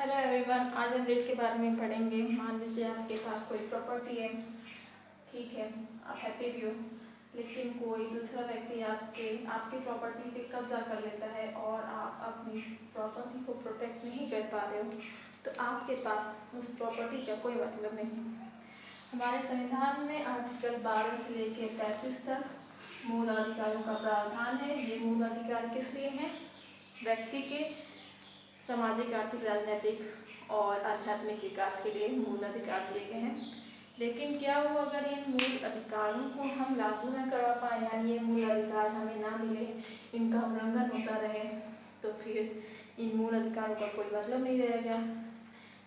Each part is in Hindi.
हेलो एवरीवन, आज हम रेट के बारे में पढ़ेंगे। मान लीजिए आपके पास कोई प्रॉपर्टी है, ठीक है, आप हैप्पी भी हो, लेकिन कोई दूसरा व्यक्ति आपकी प्रॉपर्टी पे कब्जा कर लेता है और आप अपनी प्रॉपर्टी को प्रोटेक्ट नहीं कर पा रहे हो, तो आपके पास उस प्रॉपर्टी का कोई मतलब नहीं। हमारे संविधान में आर्टिकल 12 से लेकर 35 तक मूल अधिकारों का प्रावधान है। ये मूल अधिकार किस लिए हैं? व्यक्ति के सामाजिक, आर्थिक, राजनीतिक और आध्यात्मिक विकास के लिए मूल अधिकार दिए गए हैं। लेकिन क्या हो अगर इन मूल अधिकारों को हम लागू न करवा पाए, यानी ये मूल अधिकार हमें ना मिले, इनका उल्लंघन होता रहे, तो फिर इन मूल अधिकारों का कोई मतलब नहीं रहेगा।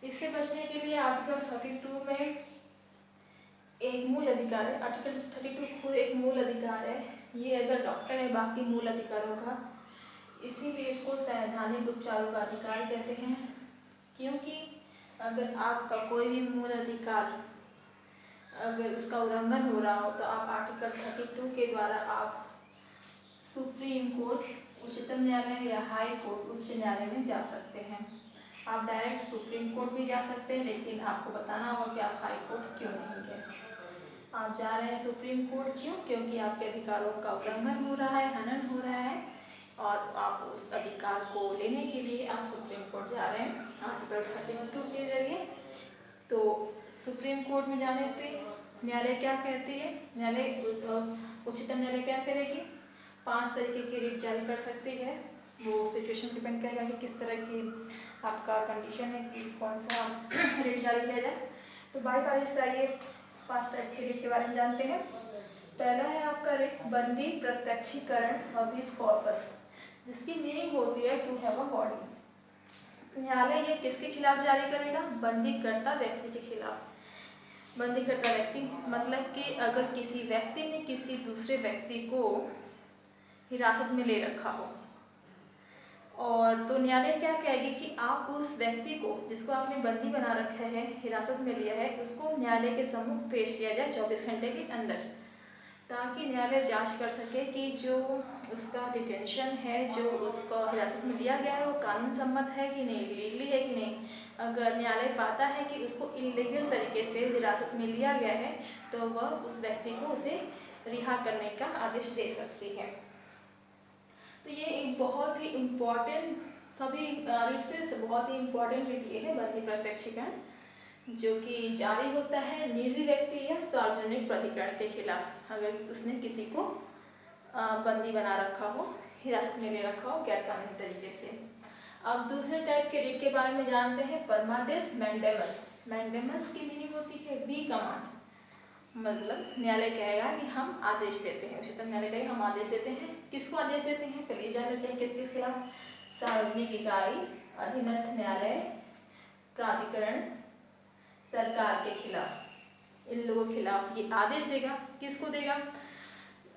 इससे बचने के लिए आर्टिकल 32 में एक मूल अधिकार है। आर्टिकल 32 खुद एक मूल अधिकार है, ये एज अ डॉक्टर है बाकी मूल अधिकारों का, इसीलिए इसको संवैधानिक उपचारों का अधिकार कहते हैं। क्योंकि अगर आपका कोई भी मूल अधिकार अगर उसका उल्लंघन हो रहा हो, तो आप आर्टिकल 32 के द्वारा आप सुप्रीम कोर्ट, उच्चतम न्यायालय या हाई कोर्ट, उच्च न्यायालय में जा सकते हैं। आप डायरेक्ट सुप्रीम कोर्ट भी जा सकते हैं, लेकिन आपको बताना होगा कि आप हाई कोर्ट क्यों नहीं गए। आप जा रहे हैं सुप्रीम कोर्ट क्यों? क्योंकि आपके अधिकारों का उल्लंघन हो रहा है, हनन हो रहा है, और आप उस अधिकार को लेने के लिए आप सुप्रीम कोर्ट जा रहे हैं आर्टिकल 32 के जरिए। तो सुप्रीम कोर्ट में जाने पे न्यायालय क्या कहती है? उच्चतम न्यायालय क्या करेगी? 5 तरीके की रिट जारी कर सकती है। वो सिचुएशन डिपेंड करेगा कि किस तरह की आपका कंडीशन है कि कौन सा रिट जारी किया जाए। तो बारी से आइए 5 टाइप के रिट के बारे में जानते हैं। पहला है आपका रिट बंदी प्रत्यक्षीकरण हबीज कॉर्पस, जिसकी मीनिंग होती है टू हैव अ बॉडी। न्यायालय ये किसके खिलाफ जारी करेगा? बंदीकर्ता व्यक्ति के खिलाफ। बंदीकर्ता व्यक्ति मतलब कि अगर किसी व्यक्ति ने किसी दूसरे व्यक्ति को हिरासत में ले रखा हो, और तो न्यायालय क्या कहेगी कि आप उस व्यक्ति को जिसको आपने बंदी बना रखा है, हिरासत में लिया है, उसको न्यायालय के सम्मुख पेश किया जाए 24 घंटे के अंदर, ताकि न्यायालय जांच कर सके कि जो उसका डिटेंशन है, जो उसको हिरासत में लिया गया है, वो कानून सम्मत है कि नहीं, लीगली है कि नहीं। अगर न्यायालय पाता है कि उसको इलीगल तरीके से हिरासत में लिया गया है, तो वह उस व्यक्ति को उसे रिहा करने का आदेश दे सकती है। तो ये एक बहुत ही इम्पॉर्टेंट, सभी रिट से बहुत ही इम्पॉर्टेंट रिट ये है बंदी प्रत्यक्षीकरण, जो कि जारी होता है निजी व्यक्ति या सार्वजनिक प्राधिकरण के खिलाफ, अगर उसने किसी को बंदी बना रखा हो, हिरासत में ले रखा हो गैर कानूनी तरीके से। अब दूसरे टाइप के रिट के बारे में जानते हैं, परमादेश मैंडेमस। मैंडेमस की मीनिंग होती है बी कमांड, मतलब न्यायालय कहेगा कि हम आदेश देते हैं, उच्चतम न्यायालय कहेगा हम आदेश देते हैं। किसको आदेश देते हैं? पहले जान लेते हैं किसके खिलाफ। सार्वजनिक इकाई, अधीनस्थ न्यायालय, प्राधिकरण, सरकार के खिलाफ, इन लोगों के खिलाफ ये आदेश देगा। किसको देगा?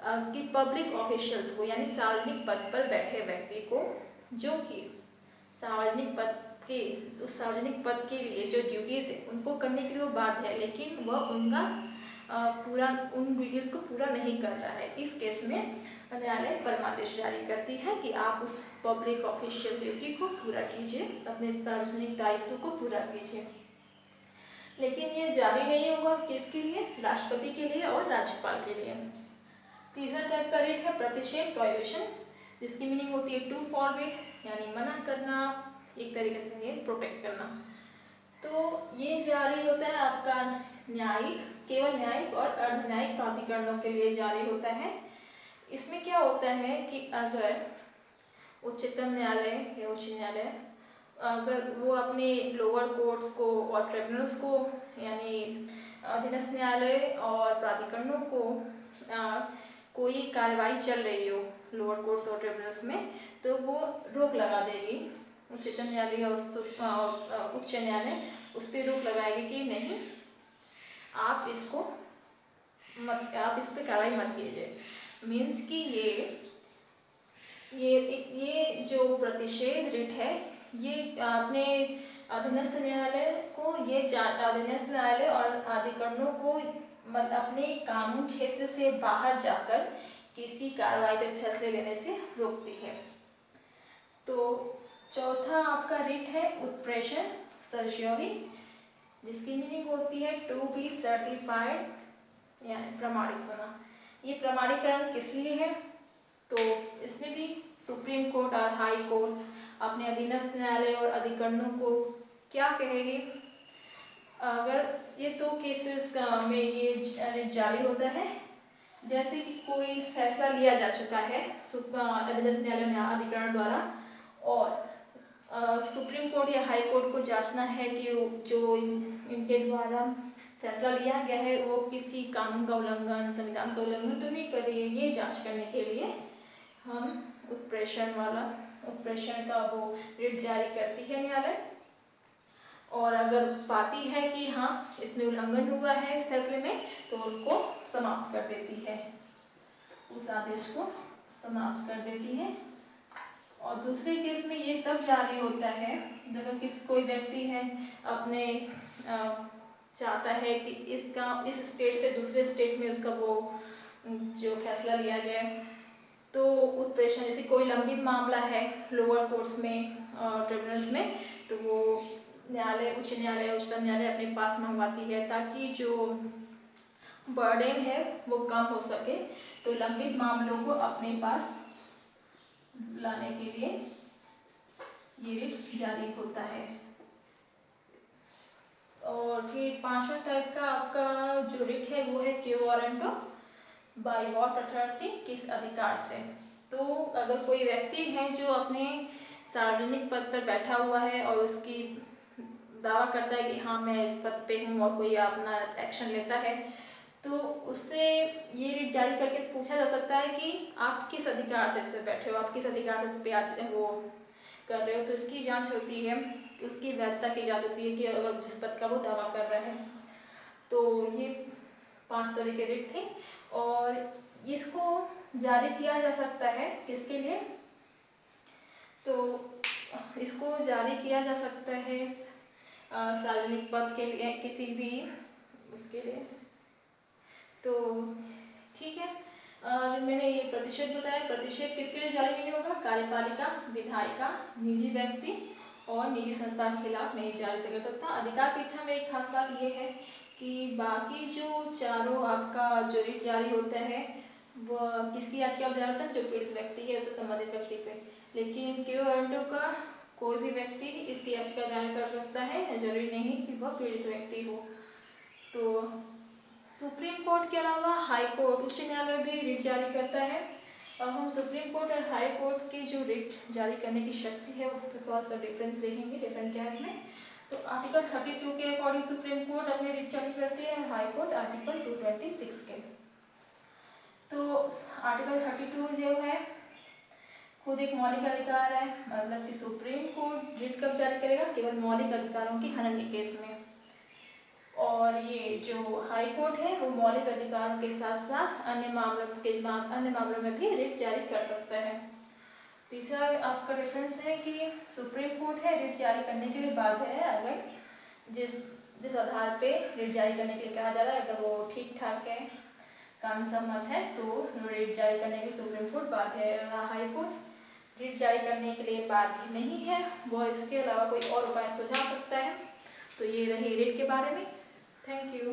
कि पब्लिक ऑफिशियल्स को, यानी सार्वजनिक पद पर बैठे व्यक्ति को, जो कि सार्वजनिक पद के, उस सार्वजनिक पद के लिए जो ड्यूटीज है उनको करने के लिए वो बाध्य है, लेकिन वह उनका उन ड्यूटीज को पूरा नहीं कर रहा है। इस केस में न्यायालय परमादेश जारी करती है कि आप उस पब्लिक ऑफिशियल ड्यूटी को पूरा कीजिए, अपने सार्वजनिक दायित्व को पूरा कीजिए। लेकिन ये जारी नहीं होगा किसके लिए? राष्ट्रपति के लिए और राज्यपाल के लिए। तीसरा टाइप का रिट है प्रतिषेध, प्रोहिबिशन, जिसकी मीनिंग होती है टू फॉरबिड, यानी मना करना, एक तरीके से ये प्रोटेक्ट करना। तो ये जारी होता है आपका न्यायिक, केवल न्यायिक और अर्ध न्यायिक प्राधिकरणों के लिए जारी होता है। इसमें क्या होता है कि अगर उच्चतम न्यायालय या उच्च न्यायालय अगर वो अपने लोअर कोर्ट्स को और ट्रिब्यूनल्स को, यानी अधीनस्थ न्यायालय और प्राधिकरणों को कोई कार्रवाई चल रही हो लोअर कोर्ट्स और ट्रिब्यूनल्स में, तो वो रोक लगा देगी। उच्चतम न्यायालय और उच्च न्यायालय उस पर रोक लगाएगी कि नहीं, आप इस पर कार्रवाई मत कीजिए। मीन्स कि ये जो प्रतिषेध रिट है, ये अपने अधीनस्थ न्यायालय को, ये अधीनस्थ न्यायालय और अधिकरणों को अपने कानून क्षेत्र से बाहर जाकर किसी कार्रवाई पर फैसले लेने से रोकती है। तो चौथा आपका रिट है उत्प्रेषण, सर्श्योरी, जिसकी मीनिंग होती है टू बी सर्टिफाइड, यानी प्रमाणित होना। ये प्रमाणीकरण किस लिए है? तो इसमें भी सुप्रीम कोर्ट और हाई कोर्ट अपने अधीनस्थ न्यायालय और अधिकरणों को क्या कहेंगे? अगर ये दो केसेस में ये जारी होता है, जैसे कि कोई फैसला लिया जा चुका है अधीनस्थ न्यायालय अधिकरण द्वारा, और सुप्रीम कोर्ट या हाई कोर्ट को जांचना है कि जो इनके द्वारा फैसला लिया गया है वो किसी कानून का उल्लंघन, संविधान का उल्लंघन तो नहीं कर रही है। ये जांच करने के लिए हम उत्प्रेषण का वो रिट जारी करती है न्यायालय, और अगर पाती है कि हाँ इसमें उल्लंघन हुआ है इस फैसले में, तो उसको समाप्त कर देती है, उस आदेश को समाप्त कर देती है। और दूसरे केस में ये तब जारी होता है जब कोई व्यक्ति है अपने चाहता है कि इस स्टेट से दूसरे स्टेट में उसका वो जो फैसला लिया जाए, तो उत्प्रेषण, जैसे कोई लंबित मामला है लोअर कोर्ट्स में, ट्रिब्यूनल्स में, तो वो न्यायालय, उच्चतम न्यायालय अपने पास मंगवाती है ताकि जो बर्डन है वो कम हो सके। तो लंबित मामलों को अपने पास लाने के लिए ये रिट जारी होता है। और फिर पांचवा टाइप का आपका जो रिट है वो है क्यो वारंटो, बाय व्हाट अथॉरिटी, किस अधिकार से। तो अगर कोई व्यक्ति है जो अपने सार्वजनिक पद पर बैठा हुआ है और उसकी दावा करता है कि हाँ मैं इस पद पे हूँ, और कोई अपना एक्शन लेता है, तो उससे ये रिट जारी करके पूछा जा सकता है कि आप किस अधिकार से इस पर बैठे हो, आप किस अधिकार से इस पर वो कर रहे हो। तो इसकी जांच होती है, उसकी वैधता की जांच होती है कि अगर जिस पद का वो दावा कर रहा है। तो ये 5 तरह के रिट थे, और इसको जारी किया जा सकता है किसके लिए? तो इसको जारी किया जा सकता है सार्वजनिक पद के लिए, किसी भी उसके लिए। तो ठीक है, और मैंने ये प्रतिशत बताया, प्रतिशत किसके लिए जारी नहीं होगा? कार्यपालिका, विधायिका, निजी व्यक्ति और निजी संस्था के खिलाफ नहीं जारी से कर सकता। अधिकार परीक्षा में एक खास बात ये है कि बाकी जो चारों आपका जो रिट जारी होता है वो किसकी याचिका पर जारी होता है? जो पीड़ित व्यक्ति है उससे संबंधित व्यक्ति पे। लेकिन क्यो वारंटो का कोई भी व्यक्ति इसकी याचिका जारी कर सकता है, जरूरी नहीं कि वह पीड़ित व्यक्ति हो। तो सुप्रीम कोर्ट के अलावा हाई कोर्ट, उच्च न्यायालय भी रिट जारी करता है। अब हम सुप्रीम कोर्ट और हाई कोर्ट की जो रिट जारी करने की शक्ति है उस पर थोड़ा सा डिफरेंस देखेंगे। डिफरेंट क्या है इसमें? तो आर्टिकल 32 के अकॉर्डिंग सुप्रीम कोर्ट अपनी रिट जारी करती है, हाई कोर्ट आर्टिकल 226 के। तो आर्टिकल 32 जो है खुद एक मौलिक अधिकार है, मतलब कि सुप्रीम कोर्ट रिट कब जारी करेगा? केवल मौलिक अधिकारों के हनन के केस में। और ये जो हाई कोर्ट है वो मौलिक अधिकारों के साथ साथ अन्य मामलों में भी रिट जारी कर सकता है। तीसरा आपका रेफरेंस है कि सुप्रीम कोर्ट है रिट जारी करने के लिए बाध्य है अगर जिस आधार पे रिट जारी करने के लिए कहा जा रहा है, अगर वो ठीक ठाक है, कानून सम्मत है, तो रिट जारी करने के लिए सुप्रीम कोर्ट बाध्य है। हाई कोर्ट रिट जारी करने के लिए बाध्य नहीं है, वह इसके अलावा कोई और उपाय सुझा सकता है। तो ये रही रिट के बारे में। Thank you.